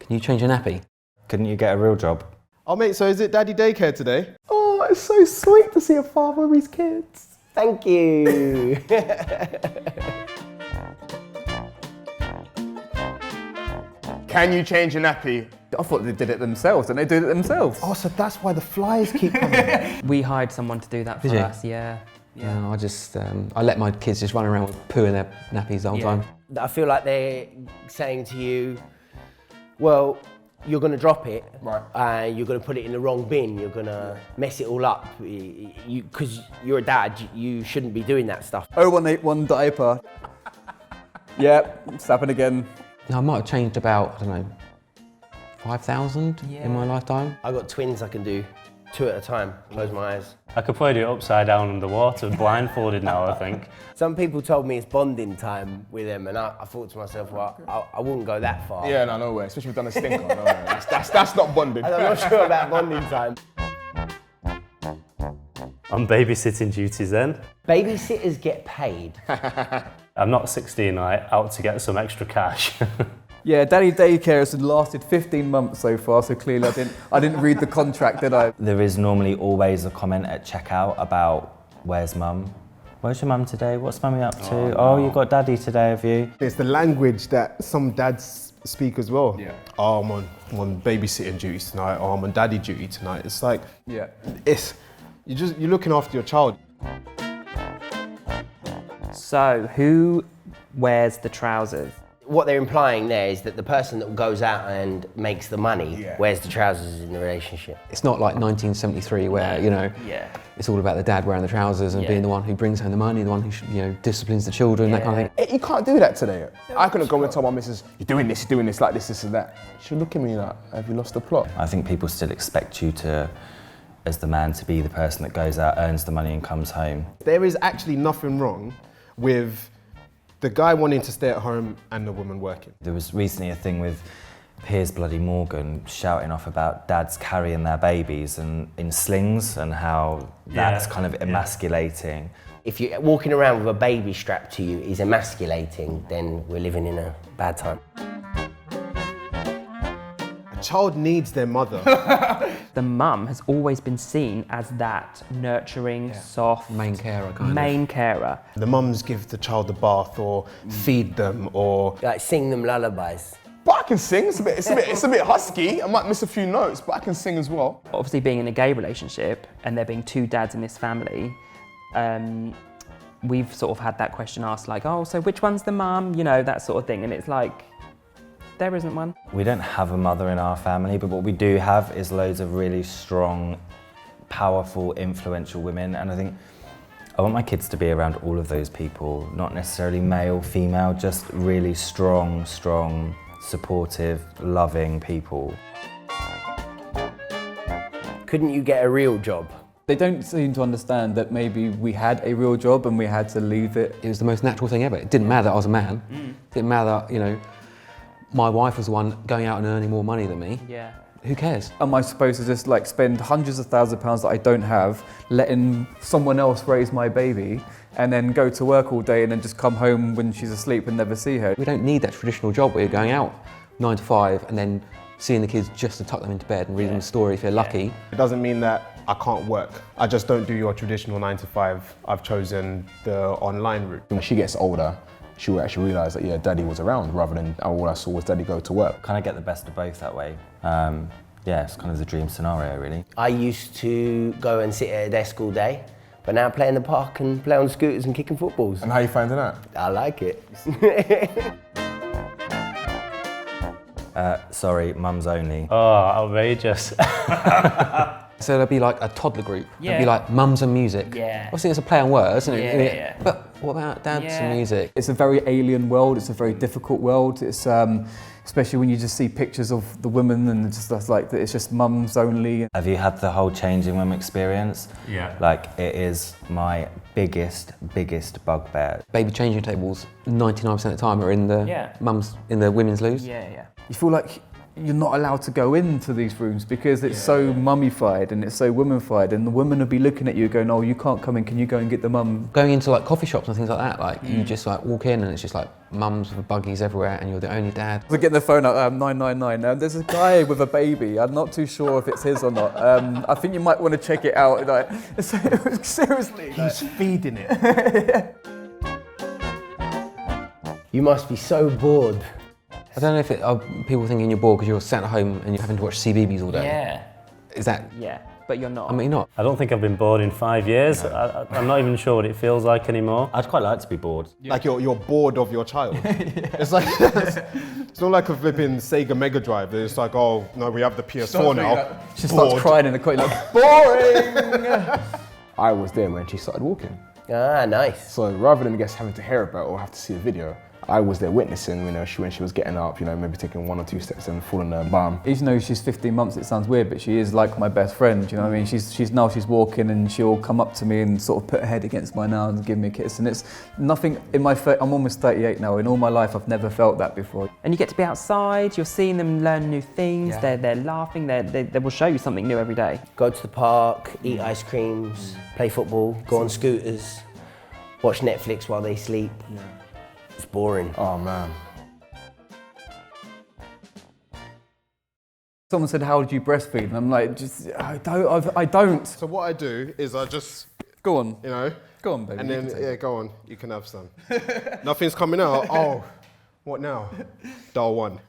Can you change a nappy? Couldn't you get a real job? Oh mate, so is it daddy daycare today? Oh, it's so sweet to see a father with his kids. Thank you. Can you change a nappy? I thought they did it themselves, and they do it themselves. Oh, so that's why the flies keep coming. We hired someone to do that for Did you? us, yeah. No, I let my kids just run around with poo in their nappies the whole time. I feel like they're saying to you, well, you're going to drop it, Right. you're going to put it in the wrong bin, you're going to mess it all up. Because you're a dad, you shouldn't be doing that stuff. 0181 diaper. Yep, it's happened again. I might have changed about, I don't know, 5,000 in my lifetime. I've got twins, I can do 2 at a time, close my eyes. I could probably do it upside down underwater, blindfolded now, I think. Some people told me it's bonding time with them, and I thought to myself, well, I wouldn't go that far. Yeah, no way. Especially if we've done a stinker. No way. That's not bonding. I'm not sure about bonding time. On babysitting duties then. Babysitters get paid. I'm not 16, right? Out to get some extra cash. Yeah, daddy daycare has lasted 15 months so far, so clearly I didn't read the contract, did I? There is normally always a comment at checkout about where's mum? Where's your mum today? What's mummy up to? Oh, you got daddy today, have you? It's the language that some dads speak as well. Yeah. Oh, I'm on babysitting duty tonight. Oh, I'm on daddy duty tonight. It's like, Yeah. you're looking after your child. So, who wears the trousers? What they're implying there is that the person that goes out and makes the money wears the trousers in the relationship. It's not like 1973 where, it's all about the dad wearing the trousers and being the one who brings home the money, the one who, disciplines the children, that kind of thing. You can't do that today. I couldn't go and tell my missus, you're doing this, like this and that. She'll look at me like, have you lost the plot? I think people still expect you to, as the man, to be the person that goes out, earns the money and comes home. There is actually nothing wrong with the guy wanting to stay at home and the woman working. There was recently a thing with Piers bloody Morgan shouting off about dads carrying their babies and in slings and how that's kind of emasculating. If you're walking around with a baby strapped to you is emasculating, then we're living in a bad time. A child needs their mother. The mum has always been seen as that nurturing, soft, Main carer kind main carer. The mums give the child a bath or feed them or... Like sing them lullabies. But I can sing, it's a bit husky. I might miss a few notes, but I can sing as well. Obviously being in a gay relationship and there being 2 dads in this family, we've sort of had that question asked like, oh, so which one's the mum? That sort of thing. And it's like, there isn't one. We don't have a mother in our family, but what we do have is loads of really strong, powerful, influential women. And I think I want my kids to be around all of those people, not necessarily male, female, just really strong, supportive, loving people. Couldn't you get a real job? They don't seem to understand that maybe we had a real job and we had to leave it. It was the most natural thing ever. It didn't matter that I was a man. It didn't matter that, my wife was the one going out and earning more money than me. Yeah. Who cares? Am I supposed to just spend hundreds of thousands of pounds that I don't have, letting someone else raise my baby, and then go to work all day and then just come home when she's asleep and never see her? We don't need that traditional job where you're going out 9 to 5 and then seeing the kids just to tuck them into bed and read them a story if you're lucky. It doesn't mean that I can't work. I just don't do your traditional 9 to 5. I've chosen the online route. When she gets older, she will actually realise that, daddy was around rather than all I saw was daddy go to work. Kind of get the best of both that way. It's kind of the dream scenario, really. I used to go and sit at a desk all day, but now I play in the park and play on scooters and kicking footballs. And how are you finding that? I like it. Sorry, mums only. Oh, outrageous. So there'd be like a toddler group. Yeah. It'd be like mums and music. Yeah. Obviously it's a play on words, isn't it? Yeah. But what about dads and music? It's a very alien world, it's a very difficult world. It's especially when you just see pictures of the women and it's just mums only. Have you had the whole changing room experience? Yeah. It is my biggest bugbear. Baby changing tables 99% of the time are in the mums, in the women's loos. Yeah. You feel like you're not allowed to go into these rooms because it's so mummified and it's so womanified, and the women will be looking at you going, oh, you can't come in, can you go and get the mum? Going into like coffee shops and things like that, like you just like walk in and it's just like mums with buggies everywhere and you're the only dad. We're getting the phone out, 999. There's a guy with a baby. I'm not too sure if it's his or not. I think you might want to check it out. Like, seriously. He's feeding it. You must be so bored. I don't know if people thinking you're bored because you're sat at home and you're having to watch CBeebies all day. Yeah. Is that? Yeah, but you're not. I mean, you're not. I don't think I've been bored in 5 years. I'm not even sure what it feels like anymore. I'd quite like to be bored. Like you're bored of your child. It's like it's not like a flipping Sega Mega Drive. It's like, oh no, we have the PS4 now. She starts crying in the corner like, boring! I was there when she started walking. Ah, nice. So rather than having to hear about it or have to see a video, I was there witnessing, when she was getting up, maybe taking 1 or 2 steps and falling on her bum. Even though she's 15 months, it sounds weird, but she is like my best friend, you know what I mean? She's walking and she'll come up to me and sort of put her head against my nails and give me a kiss. And it's nothing I'm almost 38 now. In all my life, I've never felt that before. And you get to be outside, you're seeing them learn new things, they're laughing, they will show you something new every day. Go to the park, eat ice creams, play football, go on scooters, watch Netflix while they sleep. Yeah. It's boring. Oh man. Someone said, how do you breastfeed? And I'm like, I don't. So what I do is I just Go on. Go on, baby. And then go on, you can have some. Nothing's coming out. Oh, what now? Dial 1.